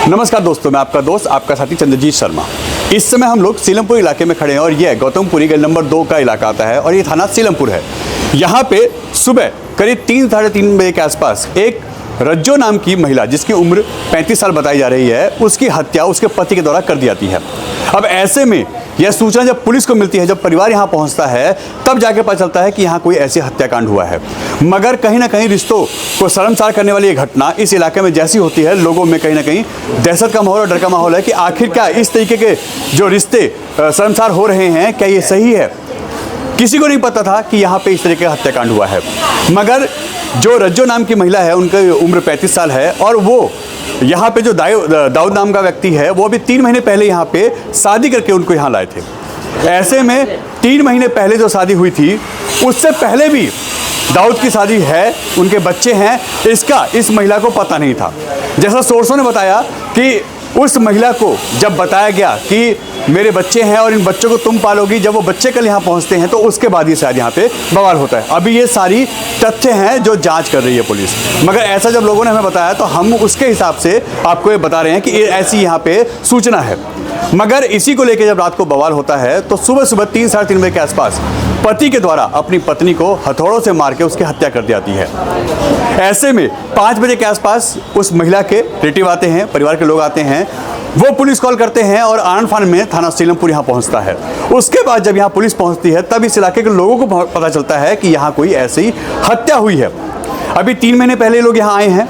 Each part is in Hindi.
नमस्कार दोस्तों, मैं आपका दोस्त आपका साथी चंद्रजीत शर्मा। इस समय हम लोग सीलमपुर इलाके में खड़े हैं और यह गौतमपुरी गली नंबर 2 का इलाका आता है और ये थाना सीलमपुर है। यहाँ पे सुबह करीब 3 साढ़े 3 बजे के आसपास एक रज्जो नाम की महिला जिसकी उम्र 35 साल बताई जा रही है, उसकी हत्या उसके पति के द्वारा कर दी जाती है। अब ऐसे में यह सूचना जब पुलिस को मिलती है, जब परिवार यहाँ पहुँचता है, तब जाके पता चलता है कि यहाँ कोई ऐसी हत्याकांड हुआ है। मगर कहीं ना कहीं रिश्तों को शर्मसार करने वाली ये घटना इस इलाके में जैसी होती है, लोगों में कहीं ना कहीं दहशत का माहौल और डर का माहौल है कि आखिर क्या इस तरीके के जो रिश्ते शर्मसार हो रहे हैं, क्या ये सही है। किसी को नहीं पता था कि यहाँ पे इस तरीके का हत्याकांड हुआ है। मगर जो रज्जो नाम की महिला है, उनकी उम्र 35 साल है और वो यहाँ पे जो दाऊद नाम का व्यक्ति है, वो अभी 3 महीने पहले यहाँ पे शादी करके उनको यहाँ लाए थे। ऐसे में 3 महीने पहले जो शादी हुई थी, उससे पहले भी दाऊद की शादी है, उनके बच्चे हैं, इसका इस महिला को पता नहीं था। जैसा सोर्सों ने बताया कि उस महिला को जब बताया गया कि मेरे बच्चे हैं और इन बच्चों को तुम पालोगी, जब वो बच्चे कल यहाँ पहुँचते हैं तो उसके बाद ही शायद यहाँ पे बवाल होता है। अभी ये सारी तथ्य हैं जो जांच कर रही है पुलिस। मगर ऐसा जब लोगों ने हमें बताया तो हम उसके हिसाब से आपको ये बता रहे हैं कि ऐसी यहाँ पे सूचना है। मगर इसी को लेकर जब रात को बवाल होता है तो सुबह सुबह 3 साढ़े 3 बजे के आसपास पति के द्वारा अपनी पत्नी को हथौड़ों से मार के उसकी हत्या कर दी जाती है। ऐसे में 5 बजे के आसपास उस महिला के रिलेटिव आते हैं, परिवार के लोग आते हैं, वो पुलिस कॉल करते हैं और आनन फानन में थाना सीलमपुर यहाँ पहुँचता है। उसके बाद जब यहाँ पुलिस पहुँचती है तब इस इलाके के लोगों को पता चलता है कि यहाँ कोई ऐसी हत्या हुई है। अभी 3 महीने पहले लोग यहाँ आए हैं,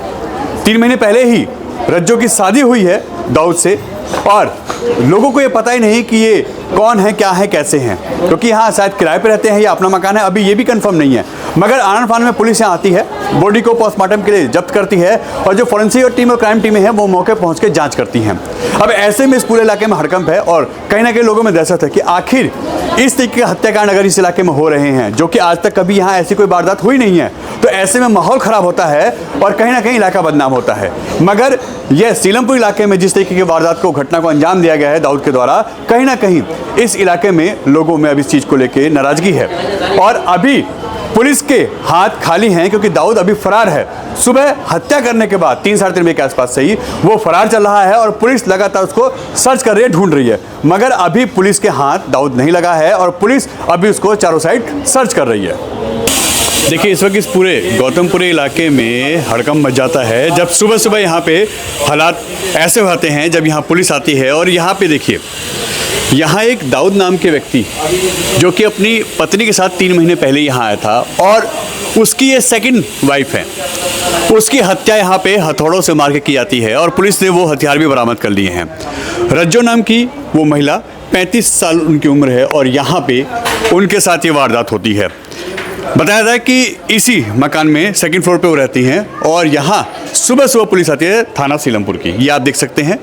3 महीने पहले ही रज्जो की शादी हुई है दाऊद से और लोगों को ये पता ही नहीं कि ये कौन है, क्या है, कैसे हैं, क्योंकि यहाँ शायद किराए पे रहते हैं या अपना मकान है, अभी ये भी कंफर्म नहीं है। मगर आनन फानन में पुलिस यहाँ आती है, बॉडी को पोस्टमार्टम के लिए जब्त करती है और जो फॉरेंसिक टीम और क्राइम टीमें हैं वो मौके पहुँच के जाँच करती हैं। अब ऐसे में इस पूरे इलाके में हड़कंप है और कहीं ना कहीं लोगों में दहशत है कि आखिर इस तरीके के हत्याकांड अगर इस इलाके में हो रहे हैं, जो कि आज तक कभी यहाँ ऐसी कोई वारदात हुई नहीं है, तो ऐसे में माहौल ख़राब होता है और कहीं ना कहीं इलाका बदनाम होता है। मगर यह सीलमपुर इलाके में जिस तरीके की वारदात को घटना को अंजाम दिया गया है दाऊद के द्वारा, कहीं ना कहीं इस इलाके में लोगों में अभी इस चीज़ को लेकर नाराज़गी है और अभी पुलिस के हाथ खाली हैं क्योंकि दाऊद अभी फरार है। सुबह हत्या करने के बाद 3 साढ़े 3 बजे के आसपास से ही वो फरार चल रहा है और पुलिस लगातार उसको सर्च कर रही है, ढूंढ रही है। मगर अभी पुलिस के हाथ दाऊद नहीं लगा है और पुलिस अभी उसको चारों साइड सर्च कर रही है। देखिए, इस वक्त इस पूरे गौतमपुरी इलाके में हड़कंप मच जाता है जब सुबह सुबह यहाँ पे हालात ऐसे होते हैं जब यहाँ पुलिस आती है। और यहाँ पे देखिए, यहाँ एक दाऊद नाम के व्यक्ति जो कि अपनी पत्नी के साथ 3 महीने पहले यहाँ आया था और उसकी ये सेकंड वाइफ है, उसकी हत्या यहाँ पे हथौड़ों से मार के की जाती है और पुलिस ने वो हथियार भी बरामद कर लिए हैं। रज्जो नाम की वो महिला 35 साल उनकी उम्र है और यहाँ पे उनके साथ ये वारदात होती है। बताया जाए कि इसी मकान में सेकंड फ्लोर पे वो रहती हैं और यहाँ सुबह सुबह पुलिस आती है थाना सीलमपुर की। ये आप देख सकते हैं,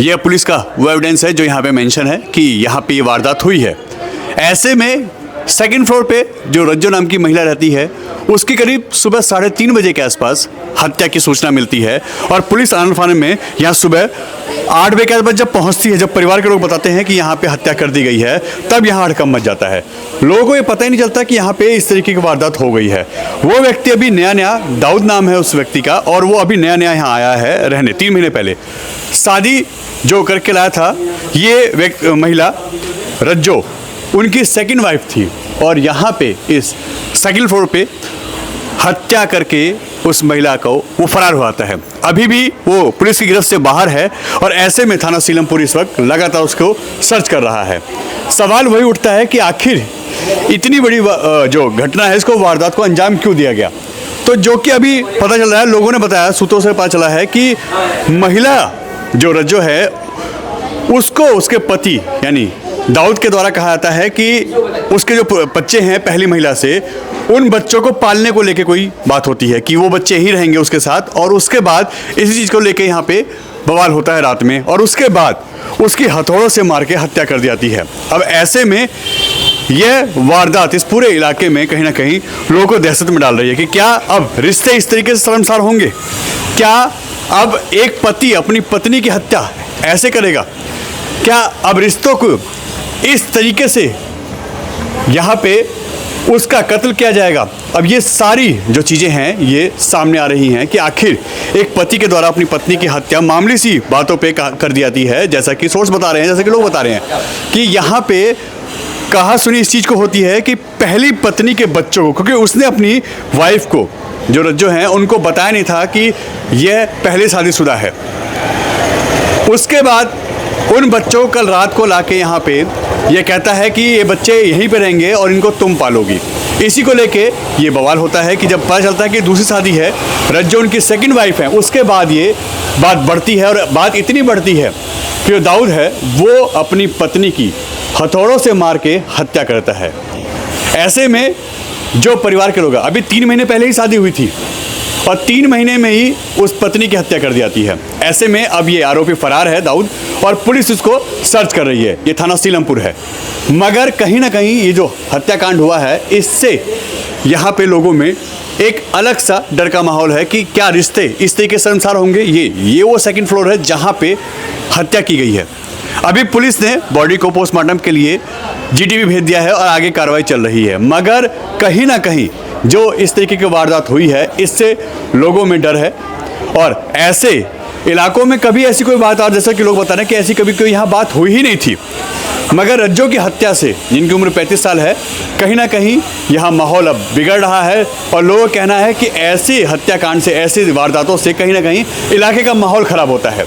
यह पुलिस का वो एविडेंस है जो यहाँ पे मेंशन है कि यहाँ पे ये वारदात हुई है। ऐसे में सेकंड फ्लोर पे जो रज्जो नाम की महिला रहती है, उसकी करीब सुबह 3:30 बजे के आसपास हत्या की सूचना मिलती है और पुलिस आनन फानन में यहाँ सुबह 8 बजे के आसपास जब पहुँचती है, जब परिवार के लोग बताते हैं कि यहाँ पे हत्या कर दी गई है, तब यहाँ हड़कंप मच जाता है। लोगों को ये पता ही नहीं चलता कि यहाँ पे इस तरीके की वारदात हो गई है। वो व्यक्ति अभी नया दाऊद नाम है उस व्यक्ति का और वो अभी नया यहाँ आया है रहने। 3 महीने पहले शादी जो करके लाया था, ये महिला रज्जो उनकी सेकंड वाइफ थी और यहाँ पे इस सेकंड फ्लोर पे हत्या करके उस महिला को वो फरार हुआ है। अभी भी वो पुलिस की गिरफ्त से बाहर है और ऐसे में थाना सीलमपुर इस वक्त लगातार उसको सर्च कर रहा है। सवाल वही उठता है कि आखिर इतनी बड़ी जो घटना है, इसको वारदात को अंजाम क्यों दिया गया। तो जो कि अभी पता चल रहा है, लोगों ने बताया, सूत्रों से पता चला है कि महिला जो रज्जो है उसको उसके पति यानी दाऊद के द्वारा कहा जाता है कि उसके जो बच्चे हैं पहली महिला से, उन बच्चों को पालने को लेके कोई बात होती है कि वो बच्चे ही रहेंगे उसके साथ और उसके बाद इसी चीज़ को लेके यहाँ पे बवाल होता है रात में और उसके बाद उसकी हथौड़ों से मार के हत्या कर दी जाती है। अब ऐसे में यह वारदात इस पूरे इलाके में कहीं ना कहीं लोगों को दहशत में डाल रही है कि क्या अब रिश्ते इस तरीके से शर्मसार होंगे? क्या अब एक पति अपनी पत्नी की हत्या ऐसे करेगा? क्या अब रिश्तों को इस तरीके से यहाँ पे उसका कत्ल किया जाएगा? अब ये सारी जो चीज़ें हैं ये सामने आ रही हैं कि आखिर एक पति के द्वारा अपनी पत्नी की हत्या मामूली सी बातों पे कर दी जाती है, जैसा कि सोर्स बता रहे हैं, जैसा कि लोग बता रहे हैं कि यहाँ पे कहा सुनी इस चीज़ को होती है कि पहली पत्नी के बच्चों को, क्योंकि उसने अपनी वाइफ को जो रज्जो हैं उनको बताया नहीं था कि यह पहले शादीशुदा है। उसके बाद उन बच्चों को कल रात को लाके यहाँ पे ये कहता है कि ये बच्चे यहीं पे रहेंगे और इनको तुम पालोगी। इसी को लेके ये बवाल होता है कि जब पता चलता है कि दूसरी शादी है, रज्जो उनकी सेकंड वाइफ है, उसके बाद ये बात बढ़ती है और बात इतनी बढ़ती है कि जो दाऊद है वो अपनी पत्नी की हथौड़ों से मार के हत्या करता है। ऐसे में जो परिवार के लोग, अभी 3 महीने पहले ही शादी हुई थी और 3 महीने में ही उस पत्नी की हत्या कर दी जाती है। ऐसे में अब ये आरोपी फरार है दाऊद और पुलिस इसको सर्च कर रही है। ये थाना सीलमपुर है। मगर कहीं ना कहीं ये जो हत्याकांड हुआ है इससे यहाँ पे लोगों में एक अलग सा डर का माहौल है कि क्या रिश्ते इस तरीके से अनुसार होंगे। ये वो सेकंड फ्लोर है जहाँ पे हत्या की गई है। अभी पुलिस ने बॉडी को पोस्टमार्टम के लिए जीटीबी भेज दिया है और आगे कार्रवाई चल रही है। मगर कहीं ना कहीं जो इस तरीके की वारदात हुई है इससे लोगों में डर है और ऐसे इलाकों में कभी ऐसी कोई बात, और जैसा कि लोग बता रहे हैं कि ऐसी कभी कोई यहाँ बात हुई ही नहीं थी। मगर रज्जो की हत्या से, जिनकी उम्र 35 साल है, कहीं ना कहीं यहाँ माहौल अब बिगड़ रहा है और लोगों का कहना है कि ऐसे हत्याकांड से, ऐसी वारदातों से कहीं ना कहीं इलाके का माहौल ख़राब होता है।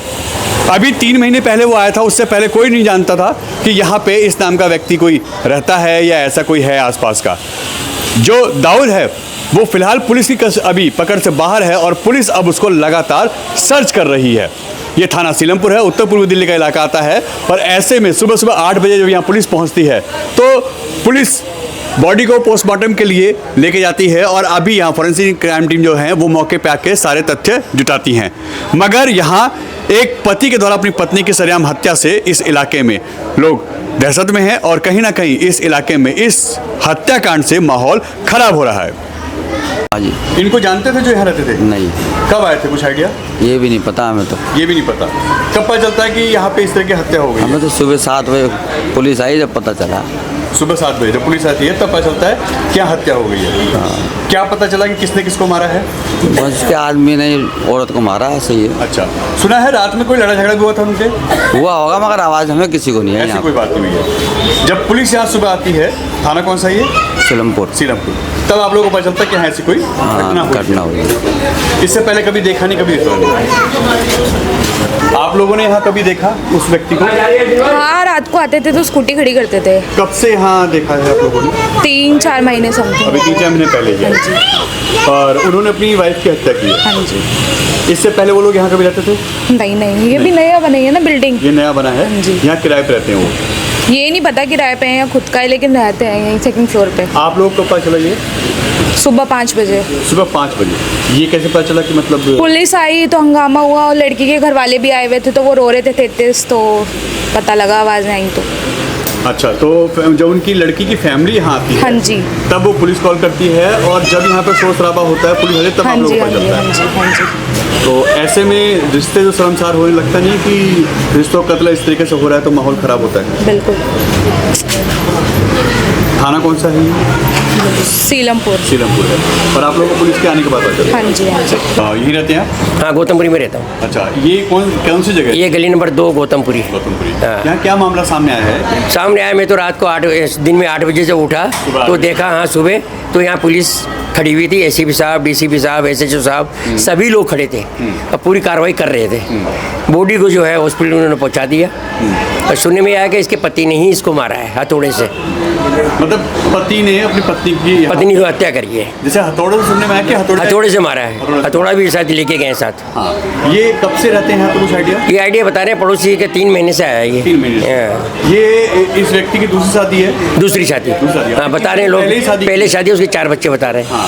अभी 3 महीने पहले वो आया था, उससे पहले कोई नहीं जानता था कि यहाँ पे इस नाम का व्यक्ति कोई रहता है या ऐसा कोई है आसपास का। जो दाऊद है वो फिलहाल पुलिस की अभी पकड़ से बाहर है और पुलिस अब उसको लगातार सर्च कर रही है। ये थाना सीलमपुर है, उत्तर पूर्वी दिल्ली का इलाका आता है और ऐसे में सुबह सुबह 8 बजे जब यहाँ पुलिस पहुँचती है तो पुलिस बॉडी को पोस्टमार्टम के लिए लेके जाती है और अभी यहाँ फॉरेंसिक क्राइम टीम जो है वो मौके पे आके सारे तथ्य जुटाती हैं। मगर यहाँ एक पति के द्वारा अपनी पत्नी की सरेआम हत्या से इस इलाके में लोग दहशत में हैं और कहीं ना कहीं इस इलाके में इस हत्याकांड से माहौल खराब हो रहा है। हाँ जी। इनको जानते थे जो यहाँ रहते थे? नहीं। कब आए थे, कुछ आइडिया? ये भी नहीं पता हमें तो। ये भी नहीं पता। कब पता चलता है कि यहाँ पे इस तरह की हत्या हो गई? हमें तो सुबह 7 बजे पुलिस आई जब पता चला। सुबह 7 बजे जब पुलिस आती है तब पता चलता है क्या हत्या हो गई है। हाँ। क्या पता चला कि किसने किसको मारा है? बस उसके आदमी ने औरत को मारा है, सही है। अच्छा, सुना है रात में कोई लड़ाई झगड़ा भी हुआ था उनके? हुआ होगा मगर आवाज़ हमें किसी को नहीं है। ऐसी कोई बात नहीं है। जब पुलिस यहाँ सुबह आती है, थाना कौन सा ये? सीलमपुर। सीलमपुर। तब आप लोगों को पता चलता है कि हाँ ऐसी कोई घटना हुई। इससे पहले कभी देखा नहीं, कभी आप लोगों ने यहाँ कभी देखा उस व्यक्ति को? हाँ, रात को आते थे तो स्कूटी खड़ी करते थे। कब से यहाँ देखा है आप लोगों ने? 3-4 महीने समथिंग। अभी 3-4 महीने पहले ही। और उन्होंने अपनी वाइफ की हत्या की है। हाँ जी। इससे पहले वो लोग यहाँ कभी रहते थे? नहीं, ये भी नया बना है ना बिल्डिंग। ये नया बना है। यहाँ किराए पे रहते हैं वो? ये नहीं पता किराए पे हैं या खुद का है, लेकिन रहते हैं यहीं सेकंड फ्लोर पे। आप लोग को पता चला ये? सुबह 5 बजे। सुबह 5 बजे। ये कैसे पता चला कि मतलब? पुलिस आई तो हंगामा हुआ और लड़की के घर वाले भी आए हुए थे तो वो रो रहे थे तेज, तो पता लगा, आवाज़ नहीं आई तो। अच्छा, तो जब उनकी लड़की की फैमिली यहाँ आती है, हाँ जी, तब वो पुलिस कॉल करती है और जब यहाँ पर शोर शराबा होता है पुलिस वाले तब आप लोगों को पता चलता है। हाँ जी। तो ऐसे में रिश्ते जो शर्मसार होने लगता नहीं कि रिश्तों का कत्ल इस तरीके से हो रहा है तो माहौल ख़राब होता है? बिल्कुल। थाना कौन सा है? सीलमपुर। सीलमपुर है। और आप लोगों को पुलिस के आने के बाद पता चला? हाँ जी, हाँ जी। यहीं रहते हैं? हाँ, गौतमपुरी में रहता हूँ। अच्छा, ये कौन सी जगह है? ये गली नंबर 2 गौतमपुरी। गौतमपुरी। हाँ। यहाँ क्या मामला सामने आया है? सामने आया, मैं तो रात को दिन में 8 बजे जब उठा तो देखा, हाँ सुबह तो यहाँ पुलिस खड़ी हुई थी, एसीपी साहब, डीसीपी साहब, एसएचओ साहब, सभी लोग खड़े थे और पूरी कार्रवाई कर रहे थे। बॉडी को जो है हॉस्पिटल उन्होंने पहुँचा दिया और सुनने में आया कि इसके पति ने ही इसको मारा है हथौड़े से। मतलब पति ने अपनी पत्नी की हत्या करी है। जैसे हथौड़े से सुनने में आया कि हथौड़े से मारा है। हथौड़ा भी साथ लेके गए साथ। हाँ। ये कब से रहते हैं यहाँ पे, कुछ आइडिया? ये आइडिया बता रहे हैं पड़ोसी के 3 महीने से आया है ये। 3 महीने। ये इस व्यक्ति की दूसरी शादी है? दूसरी शादी। हाँ, बता रहे हैं लोग, पहले शादी, उसके 4 बच्चे बता रहे हैं। हाँ।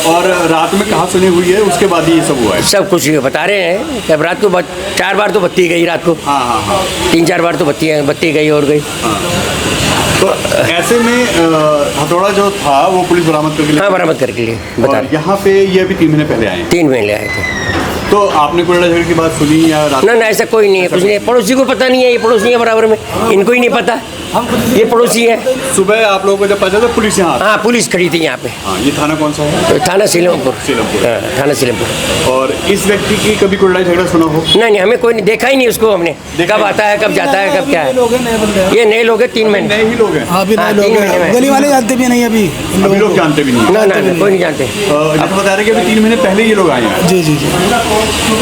और रात में कहाँ सुनी हुई है, उसके बाद ये सब हुआ है? सब कुछ बता रहे हैं। अब रात को 4 बार तो बत्ती गई रात को। हाँ। 3-4 बार तो बत्ती गई और गई। तो ऐसे में हथौड़ा जो था वो पुलिस बरामद करके? हाँ, बरामद करके लिए बता। यहाँ पे ये अभी 3 महीने पहले आए? 3 महीने आए थे। तो आपने कोई लड़ाई झगड़े की बात सुनी या रात? ना, ऐसा कोई नहीं है, कुछ नहीं है। पड़ोसी को पता नहीं है, ये पड़ोसी है बराबर में, इनको ही नहीं पता। ये पड़ोसी है। सुबह आप लोगों को जब पता चला पुलिस यहाँ हाँ, पुलिस खड़ी थी यहाँ पे। हाँ, ये थाना कौन सा है? थाना सीलमपुर। सीलमपुर। हाँ, थाना सीलमपुर। और इस व्यक्ति की कभी कोई लड़ाई झगड़ा सुना हो? नहीं, हमें कोई नहीं देखा ही नहीं उसको हमने। देखा कब नहीं। आता है, कब जाता है, कब क्या है। ये नए लोग हैं, 3 महीने। नए ही लोग हैं। हाँ, अभी हाँ, नए लोग 3 महीने हैं। में। गली वाले जानते भी नहीं अभी इन अभी लोगों लोग को। जानते भी नहीं। ना, कोई नहीं जानते। जैसे बता रहे कि अभी 3 महीने पहले ये लोग आए हैं, जी जी जी।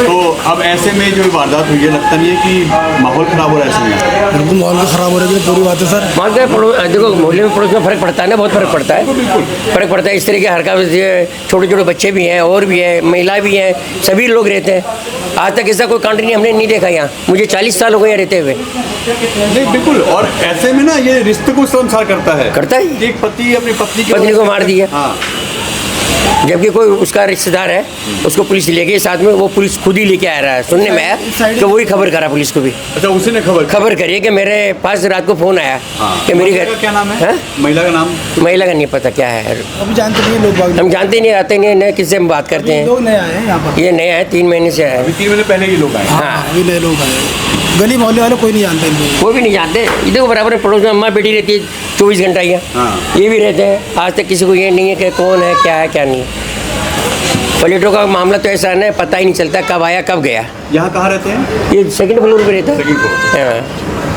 तो अब ऐसे में जो वारदात हुई है, लगता नहीं है कि माहौल खराब हो रहा है ऐसे में? बिल्कुल माहौल तो खराब हो रहा है, पूरी बात है सर। वहाँ के देखो, मोहल्ले में पड़ोस में फर्क पड़ता है ना, बहुत फर्क पड़ता है। फर्क पड़ता है। इस तरह के हरकत, छोटे छोटे बच्चे भी हैं और भी हैं, महिला भी हैं, सभी लोग रहते हैं। आज तक ऐसा कोई कांड नहीं हमने नहीं देखा यहाँ। मुझे 40 साल हो गए यहाँ रहते हुए। नहीं, बिल्कुल। और ऐसे में ना ये रिश्ते को संसार करता है। करता है। एक पति अपनी पत्नी को मार दिया। हाँ, जबकि कोई उसका रिश्तेदार है, उसको पुलिस ले गई साथ में। वो पुलिस खुद ही लेके आ रहा है। सुनने में आया कि वही खबर करा पुलिस को भी। अच्छा, उसी ने खबर करी है कि मेरे पास रात को फोन आया कि मेरी महिला का क्या नाम है? हाँ? महिला का नाम? महिला का नहीं पता क्या है। अभी जानते नहीं है लोग बाग। हम जानते नहीं, आते नहीं, नए किससे हम बात करते हैं। लोग नए आए हैं यहाँ पर। ये नया है, 3 महीने से आया अभी है। 3 महीने पहले ये लोग आए। हाँ, अभी नए लोग आए। गली मोहल्ले वाले कोई नहीं जानते इनको। वो भी नहीं जानते। इधर बराबर में पड़ोस में अम्मा बेटी रहती है 24 घंटा यहाँ। हाँ। ये भी रहते हैं। आज तक किसी को ये नहीं है कि कौन है, क्या है, क्या नहीं है। पलेटों का मामला तो ऐसा है ना, पता ही नहीं चलता कब आया कब गया। यहाँ कहाँ रहते हैं? ये सेकंड फ्लोर पे रहता है। Second floor. हाँ।